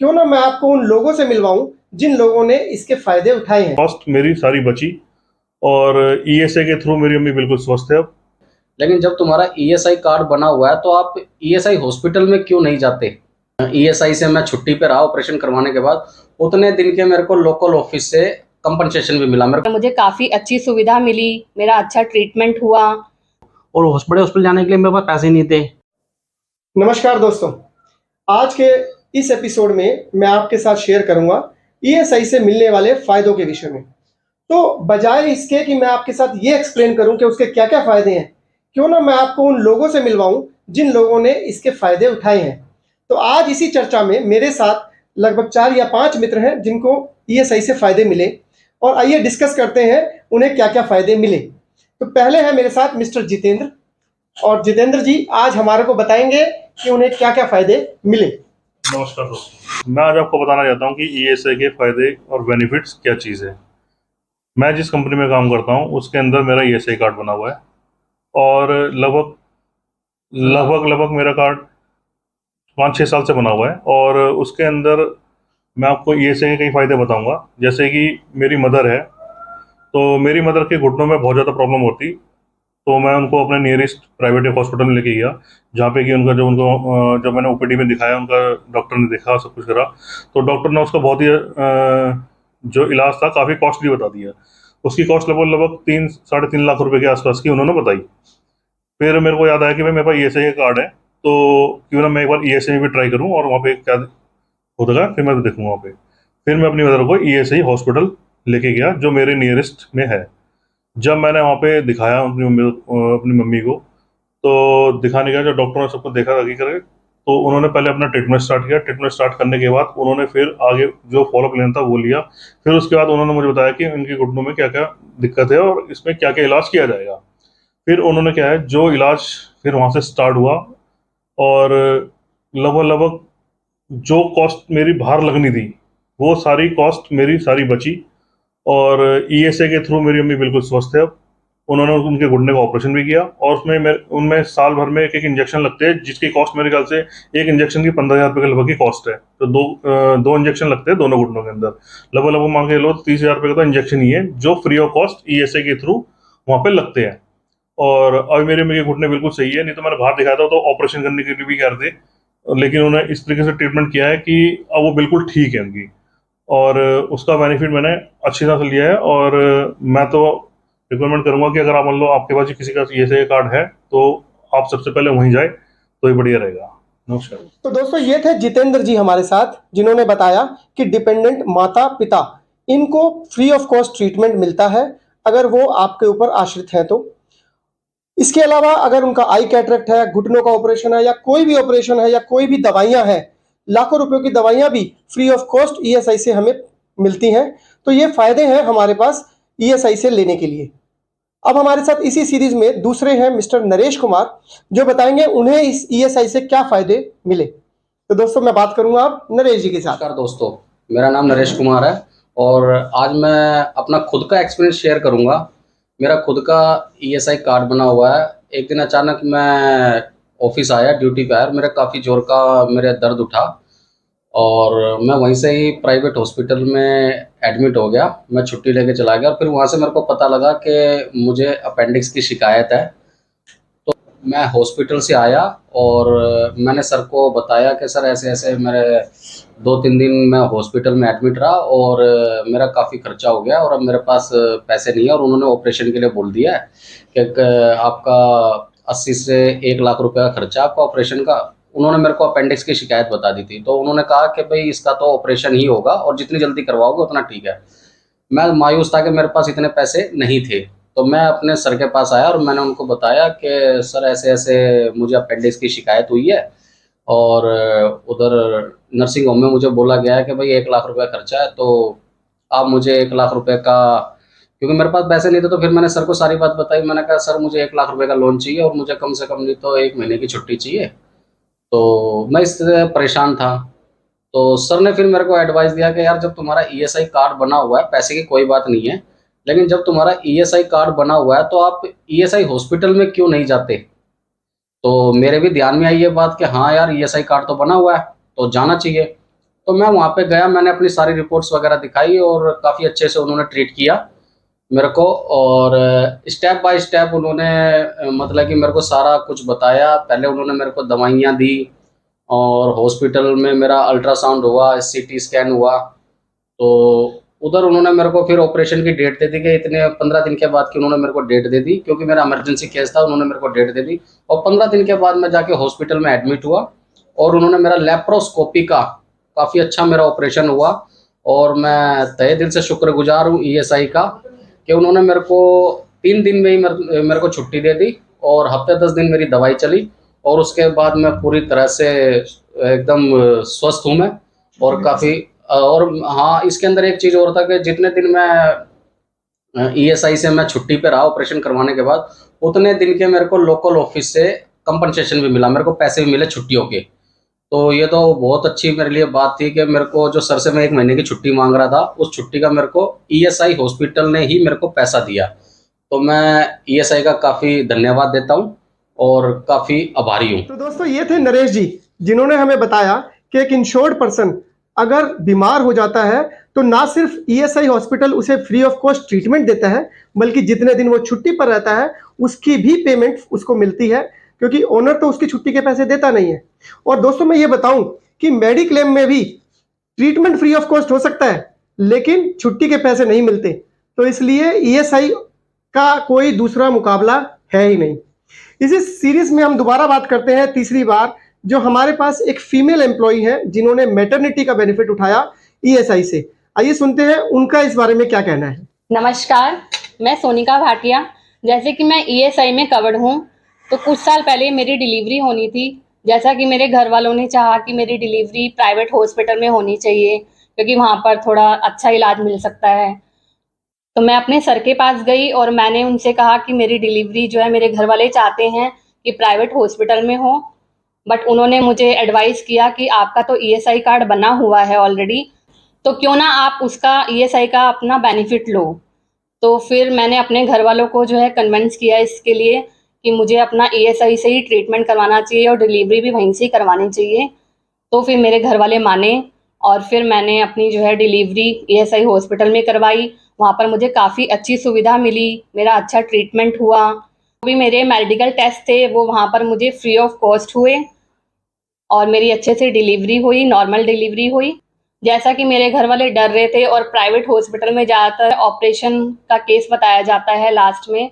क्यों ना मैं आपको उन लोगों से मिलवाऊं जिन लोगों ने इसके फायदे उठाए हैं। कॉस्ट मेरी सारी बची और ईएसआई के थ्रू मेरी अम्मी बिल्कुल स्वस्थ है अब। लेकिन जब तुम्हारा ईएसआई कार्ड बना हुआ है तो आप ईएसआई हॉस्पिटल में क्यों नहीं जाते? ईएसआई से मैं छुट्टी पे रहा ऑपरेशन करवाने के बाद, उतने दिन के मेरे को लोकल ऑफिस से कंपनसेशन भी मिला। मुझे काफ़ी अच्छी सुविधा मिली, मेरा अच्छा ट्रीटमेंट हुआ। और हॉस्पिटल जाने के लिए मेरे पास पैसे नहीं थे। नमस्कार दोस्तों, आज के इस एपिसोड में मैं आपके साथ शेयर करूंगा ईएसआई से मिलने वाले फायदों के विषय में। तो बजाय इसके कि मैं आपके साथ ये एक्सप्लेन करूं कि उसके क्या क्या फायदे हैं, क्यों ना मैं आपको उन लोगों से मिलवाऊं जिन लोगों ने इसके फायदे उठाए हैं। तो आज इसी चर्चा में मेरे साथ लगभग 4 या 5 मित्र हैं जिनको ईएसआई से फायदे मिले, और आइए डिस्कस करते हैं उन्हें क्या क्या फायदे मिले। तो पहले है मेरे साथ मिस्टर जितेंद्र, और जितेंद्र जी आज हमारे को बताएंगे कि उन्हें क्या क्या फायदे मिले। नमस्कार दोस्तों, मैं आज आपको बताना चाहता हूँ कि ईएसआई के फायदे और बेनिफिट्स क्या चीज़ है। मैं जिस कंपनी में काम करता हूँ उसके अंदर मेरा ईएसआई कार्ड बना हुआ है और लगभग मेरा कार्ड 5-6 साल से बना हुआ है। और उसके अंदर मैं आपको ईएसआई के कई फायदे बताऊंगा। जैसे कि मेरी मदर है, तो मेरी मदर के घुटनों में बहुत ज़्यादा प्रॉब्लम होती, तो मैं उनको अपने नियरेस्ट प्राइवेट हॉस्पिटल में लेके गया, जहाँ पे कि जब मैंने ओपीडी में दिखाया, उनका डॉक्टर ने देखा, सब कुछ करा, तो डॉक्टर ने उसका बहुत ही जो इलाज था काफ़ी कॉस्टली बता दिया। उसकी कॉस्ट लगभग 3-3.5 लाख रुपए के आसपास की उन्होंने बताई। फिर मेरे को याद आया कि भाई मेरे पास ईएसआई का कार्ड है, तो क्यों ना मैं एक बार ईएसआई में भी ट्राई करूँ और वहाँ पे क्या होता है फिर मैं देखूँगा वहाँ पे। फिर मैं अपनी मदर को ईएसआई हॉस्पिटल लेके गया जो मेरे नियरेस्ट में है। जब मैंने वहाँ पे दिखाया अपनी मम्मी को, तो दिखाने गया, जब डॉक्टर ने सबको देखा आगे करके, तो उन्होंने पहले अपना ट्रीटमेंट स्टार्ट किया। ट्रीटमेंट स्टार्ट करने के बाद उन्होंने फिर आगे जो फॉलोअप लेना था वो लिया। फिर उसके बाद उन्होंने मुझे बताया कि इनके घुटनों में क्या क्या दिक्कत है और इसमें क्या क्या इलाज किया जाएगा। फिर उन्होंने क्या है जो इलाज फिर वहाँ से स्टार्ट हुआ, और लगभग जो कॉस्ट मेरी बाहर लगनी थी वो सारी कॉस्ट मेरी सारी बची, और ईएसआई के थ्रू मेरी अम्मी बिल्कुल स्वस्थ है अब। उन्होंने उनके घुटने का ऑपरेशन भी किया, और उनमें साल भर में एक इंजेक्शन लगते हैं, जिसकी कॉस्ट मेरे ख्याल से एक इंजेक्शन की 15,000 रुपये के लगभग की कॉस्ट है। तो दो इंजेक्शन लगते हैं दोनों घुटनों के अंदर, लगभग मान के लो 30,000 रुपये का तो इंजेक्शन ही है जो फ्री ऑफ कॉस्ट ईएसआई के थ्रू वहाँ पे लगते हैं। और अभी मेरे घुटने बिल्कुल सही है, नहीं तो मैंने बाहर दिखाया था तो ऑपरेशन करने के लिए भी कह रहे थे, लेकिन उन्होंने इस तरीके से ट्रीटमेंट किया है कि अब वो बिल्कुल ठीक है उनकी, और उसका बेनिफिट मैंने अच्छी तरह से लिया है। और मैं तो रिकमेंड करूंगा कि अगर आप मान लो आपके पास किसी का ये कार्ड है तो आप सबसे पहले वहीं जाए तो ये बढ़िया रहेगा। नमस्कार। तो दोस्तों ये थे जितेंद्र जी हमारे साथ, जिन्होंने बताया कि डिपेंडेंट माता पिता इनको फ्री ऑफ कॉस्ट ट्रीटमेंट मिलता है अगर वो आपके ऊपर आश्रित हैं तो। इसके अलावा अगर उनका आई कैटरेक्ट है, घुटनों का ऑपरेशन है, या कोई भी ऑपरेशन है, या कोई भी दवाइयां हैं, लाखों रुपयों की दवाइयां भी फ्री ऑफ कॉस्ट ईएसआई से हमें मिलती हैं। तो ये फायदे हैं हमारे पास ईएसआई से लेने के लिए। अब हमारे साथ इसी सीरीज में दूसरे हैं मिस्टर नरेश कुमार, जो बताएंगे उन्हें इस ईएसआई से क्या फायदे मिले। तो दोस्तों मैं बात करूंगा आप नरेश जी के साथ। नमस्कार दोस्तों, मेरा नाम नरेश कुमार है और आज मैं अपना खुद का एक्सपीरियंस शेयर करूंगा। मेरा खुद का ईएसआई कार्ड बना हुआ है। एक दिन अचानक मैं ऑफिस आया, ड्यूटी पे आया, मेरा काफ़ी जोर का मेरे दर्द उठा और मैं वहीं से ही प्राइवेट हॉस्पिटल में एडमिट हो गया। मैं छुट्टी लेके चला गया और फिर वहाँ से मेरे को पता लगा कि मुझे अपेंडिक्स की शिकायत है। तो मैं हॉस्पिटल से आया और मैंने सर को बताया कि सर ऐसे ऐसे मेरे 2-3 दिन मैं हॉस्पिटल में एडमिट रहा और मेरा काफ़ी खर्चा हो गया और अब मेरे पास पैसे नहीं है, और उन्होंने ऑपरेशन के लिए बोल दिया है कि आपका 80 से 1 लाख रुपए का खर्चा आपका ऑपरेशन का। उन्होंने मेरे को अपेंडिक्स की शिकायत बता दी थी, तो उन्होंने कहा कि भाई इसका तो ऑपरेशन ही होगा और जितनी जल्दी करवाओगे उतना ठीक है। मैं मायूस था कि मेरे पास इतने पैसे नहीं थे, तो मैं अपने सर के पास आया और मैंने उनको बताया कि सर ऐसे ऐसे मुझे अपेंडिक्स की शिकायत हुई है और उधर नर्सिंग होम में मुझे बोला गया है कि भाई 1 लाख रुपये खर्चा है, तो आप मुझे 1 लाख रुपये का, क्योंकि मेरे पास पैसे नहीं थे, तो फिर मैंने सर को सारी बात बताई। मैंने कहा सर मुझे 1 लाख रुपये का लोन चाहिए और मुझे कम से कम नहीं तो 1 महीने की छुट्टी चाहिए। तो मैं इससे परेशान था। तो सर ने फिर मेरे को एडवाइस दिया कि यार जब तुम्हारा ईएसआई कार्ड बना हुआ है, पैसे की कोई बात नहीं है, लेकिन जब तुम्हारा ईएसआई कार्ड बना हुआ है तो आप ईएसआई हॉस्पिटल में क्यों नहीं जाते। तो मेरे भी ध्यान में आई ये बात कि हाँ यार ईएसआई कार्ड तो बना हुआ है तो जाना चाहिए। तो मैं वहाँ पे गया, मैंने अपनी सारी रिपोर्ट्स वगैरह दिखाई और काफ़ी अच्छे से उन्होंने ट्रीट किया मेरे को। और स्टेप बाय स्टेप उन्होंने मतलब कि मेरे को सारा कुछ बताया। पहले उन्होंने मेरे को दवाइयाँ दी और हॉस्पिटल में मेरा अल्ट्रासाउंड हुआ, सीटी स्कैन हुआ। तो उधर उन्होंने मेरे को फिर ऑपरेशन की डेट दे दी कि इतने 15 दिन के बाद की उन्होंने मेरे को डेट दे दी, क्योंकि मेरा इमरजेंसी केस था। उन्होंने मेरे को डेट दे दी और 15 दिन के बाद मैं जाके हॉस्पिटल में एडमिट हुआ और उन्होंने मेरा लेप्रोस्कोपी का काफ़ी अच्छा मेरा ऑपरेशन हुआ। और मैं तहे दिल से शुक्रगुजार हूँ ईएसआई का कि उन्होंने मेरे को 3 दिन में ही मेरे को छुट्टी दे दी और हफ्ते 10 दिन मेरी दवाई चली और उसके बाद मैं पूरी तरह से एकदम स्वस्थ हूँ मैं। और काफ़ी और हाँ, इसके अंदर एक चीज़ और था कि जितने दिन मैं ईएसआई से मैं छुट्टी पे रहा ऑपरेशन करवाने के बाद, उतने दिन के मेरे को लोकल ऑफिस से कंपनसेशन भी मिला, मेरे को पैसे भी मिले छुट्टियों के। तो ये तो बहुत अच्छी मेरे लिए बात थी कि मेरे को जो सर से मैं 1 महीने की छुट्टी मांग रहा था, उस छुट्टी का मेरे को ईएसआई हॉस्पिटल ने ही मेरे को पैसा दिया। तो मैं ईएसआई का काफ़ी धन्यवाद देता हूँ और काफ़ी आभारी हूँ। तो दोस्तों ये थे नरेश जी, जिन्होंने हमें बताया कि एक इंश्योर्ड पर्सन अगर बीमार हो जाता है तो ना सिर्फ ईएसआई हॉस्पिटल उसे फ्री ऑफ कॉस्ट ट्रीटमेंट देता है, बल्कि जितने दिन वो छुट्टी पर रहता है उसकी भी पेमेंट उसको मिलती है, क्योंकि ओनर तो उसकी छुट्टी के पैसे देता नहीं है। और दोस्तों मैं ये बताऊं कि मेडिक्लेम में भी ट्रीटमेंट फ्री ऑफ कॉस्ट हो सकता है, लेकिन छुट्टी के पैसे नहीं मिलते। तो इसलिए ईएसआई का कोई दूसरा मुकाबला है ही नहीं। इसी सीरीज में हम दोबारा बात करते हैं तीसरी बार, जो हमारे पास एक फीमेल एम्प्लॉई है जिन्होंने मैटरनिटी का बेनिफिट उठाया ईएसआई से। आइए सुनते हैं उनका इस बारे में क्या कहना है। नमस्कार, मैं सोनिका भाटिया। जैसे कि मैं ईएसआई में कवर्ड हूँ, तो कुछ साल पहले मेरी डिलीवरी होनी थी। जैसा कि मेरे घर वालों ने चाहा कि मेरी डिलीवरी प्राइवेट हॉस्पिटल में होनी चाहिए, क्योंकि वहाँ पर थोड़ा अच्छा इलाज मिल सकता है। तो मैं अपने सर के पास गई और मैंने उनसे कहा कि मेरी डिलीवरी जो है, मेरे घर वाले चाहते हैं कि प्राइवेट हॉस्पिटल में हो। बट उन्होंने मुझे एडवाइस किया कि आपका तो ईएसआई कार्ड बना हुआ है ऑलरेडी, तो क्यों ना आप उसका ईएसआई का अपना बेनिफिट लो। तो फिर मैंने अपने घर वालों को जो है कन्विंस किया इसके लिए कि मुझे अपना ईएसआई से ही ट्रीटमेंट करवाना चाहिए और डिलीवरी भी वहीं से ही करवानी चाहिए। तो फिर मेरे घर वाले माने और फिर मैंने अपनी जो है डिलीवरी ईएसआई हॉस्पिटल में करवाई। वहाँ पर मुझे काफ़ी अच्छी सुविधा मिली, मेरा अच्छा ट्रीटमेंट हुआ। भी मेरे मेडिकल टेस्ट थे वो वहाँ पर मुझे फ्री ऑफ कॉस्ट हुए और मेरी अच्छे से डिलीवरी हुई, नॉर्मल डिलीवरी हुई। जैसा कि मेरे घर वाले डर रहे थे और प्राइवेट हॉस्पिटल में ज़्यादातर ऑपरेशन का केस बताया जाता है लास्ट में,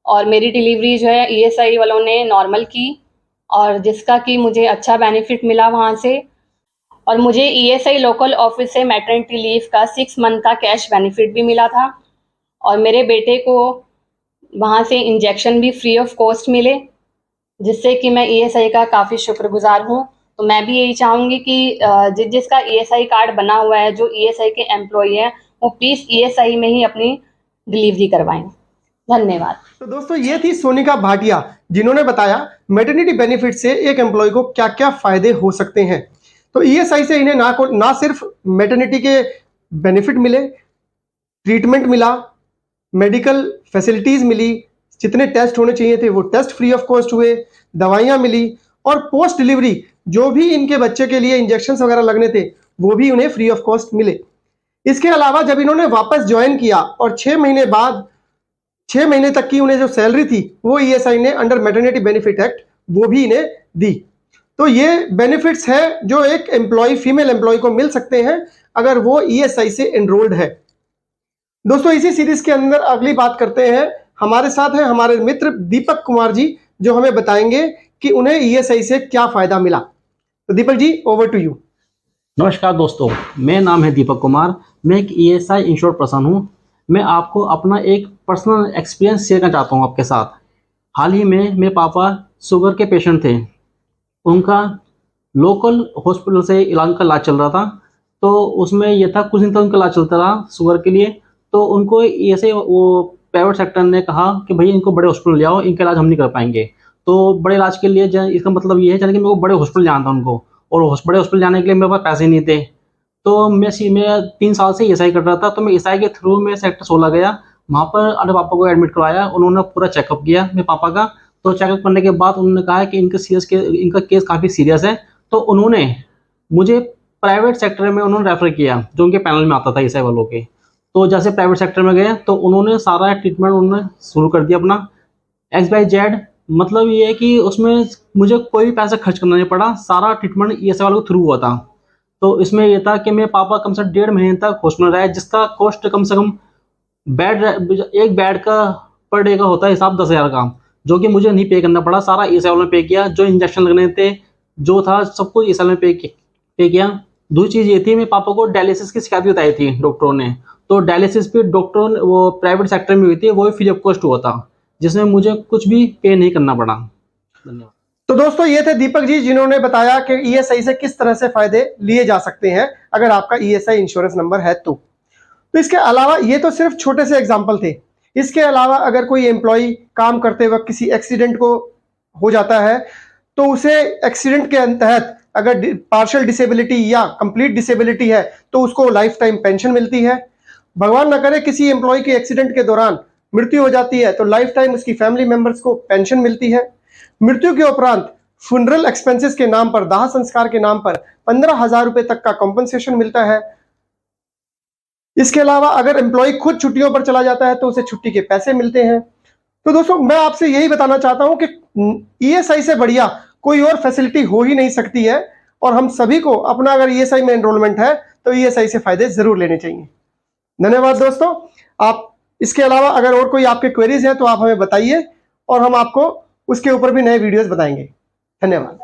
और मेरी डिलीवरी जो है ईएसआई वालों ने नॉर्मल की और जिसका कि मुझे अच्छा बेनिफिट मिला वहाँ से। और मुझे ईएसआई लोकल ऑफिस से मैटरनिटी लीव का 6 मंथ का कैश बेनिफिट भी मिला था और मेरे बेटे को वहाँ से इंजेक्शन भी फ्री ऑफ कॉस्ट मिले, जिससे कि मैं ईएसआई का काफ़ी शुक्रगुजार हूँ। तो मैं भी यही चाहूँगी कि जिसका ईएसआई कार्ड बना हुआ है, जो ईएसआई के एम्प्लॉई हैं, वो प्लीज़ ईएसआई में ही अपनी डिलीवरी करवाएं। धन्यवाद। तो दोस्तों ये थी सोनिका भाटिया, जिन्होंने बताया मैटरनिटी बेनिफिट से एक एम्प्लॉय को क्या क्या फायदे हो सकते हैं। तो ईएसआई से इन्हें ना सिर्फ मैटरनिटी के बेनिफिट मिले, ट्रीटमेंट मिला, मेडिकल फैसिलिटीज़ मिली, जितने टेस्ट होने चाहिए थे वो टेस्ट फ्री ऑफ कॉस्ट हुए, दवाइयाँ मिली, और पोस्ट डिलीवरी जो भी इनके बच्चे के लिए इंजेक्शन वगैरह लगने थे वो भी उन्हें फ्री ऑफ कॉस्ट मिले। इसके अलावा जब इन्होंने वापस ज्वाइन किया और 6 महीने बाद 6 महीने तक की उन्हें जो सैलरी थी वो ईएसआई ने अंडर मैटरनिटी बेनिफिट एक्ट वो भी इन्हें दी। तो ये बेनिफिट्स है जो एक एम्प्लॉय, फीमेल एम्प्लॉय को मिल सकते हैं अगर वो ईएसआई से एनरोल्ड है। दोस्तों इसी सीरीज के अंदर अगली बात करते हैं। हमारे साथ हैं हमारे मित्र दीपक कुमार जी, जो हमें बताएंगे कि उन्हें ईएसआई से क्या फायदा मिला। तो Deepak ji, over to you. नमस्कार दोस्तों, मेरा नाम है दीपक कुमार। मैं एक ईएसआई इंश्योर्ड पर्सन हूँ। मैं आपको अपना एक पर्सनल एक्सपीरियंस शेयर करना चाहता हूँ आपके साथ। हाल ही में मेरे पापा शुगर के पेशेंट थे। उनका लोकल हॉस्पिटल से इलाज चल रहा था। तो उसमें यह था, कुछ दिन तक उनका इलाज चलता रहा शुगर के लिए। तो उनको ऐसे वो प्राइवेट सेक्टर ने कहा कि भैया इनको बड़े हॉस्पिटल ले आओ, इनका इलाज हम नहीं कर पाएंगे। तो बड़े इलाज के लिए इसका मतलब ये है कि मेरे को बड़े हॉस्पिटल जाना था उनको, और बड़े हॉस्पिटल जाने के लिए मेरे पास पैसे नहीं थे। तो मैं 3 साल से ईएसआई कर रहा था। तो मैं ईएसआई के थ्रू में सेक्टर 16 गया। वहाँ पर अपने पापा को एडमिट करवाया। उन्होंने पूरा चेकअप किया मेरे पापा का। तो चेकअप करने के बाद उन्होंने कहा कि इनका केस काफ़ी सीरियस है। तो उन्होंने मुझे प्राइवेट सेक्टर में उन्होंने रेफर किया, जो उनके पैनल में आता था ईएसआई वालों के। तो जैसे प्राइवेट सेक्टर में गए तो उन्होंने सारा ट्रीटमेंट उन्होंने शुरू कर दिया अपना XYZ। मतलब ये है कि उसमें मुझे कोई भी पैसा खर्च करना नहीं पड़ा, सारा ट्रीटमेंट ईएसआई वालों के थ्रू हुआ था। तो इसमें ये था कि मेरे पापा कम से कम 1.5 महीने तक हॉस्पिटल रहे, जिसका कॉस्ट कम से कम एक बेड का पर डे का होता है हिसाब 10,000 का, जो कि मुझे नहीं पे करना पड़ा, सारा ईएसआई वालों ने पे किया। जो इंजेक्शन लगने थे, जो था, सब कुछ ईएसआई ने पे किया। दूसरी चीज़ ये थी, मेरे पापा को डायलिसिस की शिकायत बताई थी डॉक्टरों ने, तो डायलिसिस भी डॉक्टरों ने वो प्राइवेट सेक्टर में हुई थी, वो भी फ्री ऑफ कॉस्ट हुआ था, जिसमें मुझे कुछ भी पे नहीं करना पड़ा। धन्यवाद। तो दोस्तों ये थे दीपक जी, जिन्होंने बताया कि ईएसआई से किस तरह से फायदे लिए जा सकते हैं अगर आपका ईएसआई इंश्योरेंस नंबर है तो। इसके अलावा ये तो सिर्फ छोटे से एग्जाम्पल थे। इसके अलावा अगर कोई एम्प्लॉय काम करते वक्त किसी एक्सीडेंट को हो जाता है तो उसे एक्सीडेंट के तहत अगर पार्शियल डिसेबिलिटी या कंप्लीट डिसेबिलिटी है तो उसको लाइफ टाइम पेंशन मिलती है। भगवान ना करे किसी एम्प्लॉय के एक्सीडेंट के दौरान मृत्यु हो जाती है तो लाइफ टाइम उसकी फैमिली मेंबर्स को पेंशन मिलती है। मृत्यु के उपरांत फ्यूनरल एक्सपेंसेस के नाम पर, दाह संस्कार के नाम पर 15,000 रुपए तक का कॉम्पनसेशन मिलता है। इसके अलावा अगर एम्प्लॉय खुद छुट्टियों पर चला जाता है तो उसे छुट्टी के पैसे मिलते हैं। तो दोस्तों मैं आपसे यही बताना चाहता हूं कि ईएसआई से बढ़िया कोई और फैसिलिटी हो ही नहीं सकती है, और हम सभी को अपना अगर ईएसआई में एनरोलमेंट है तो ईएसआई से फायदे जरूर लेने चाहिए। धन्यवाद दोस्तों। आप इसके अलावा अगर और कोई आपके क्वेरीज हैं तो आप हमें बताइए और हम आपको उसके ऊपर भी नए वीडियोस बताएंगे। धन्यवाद।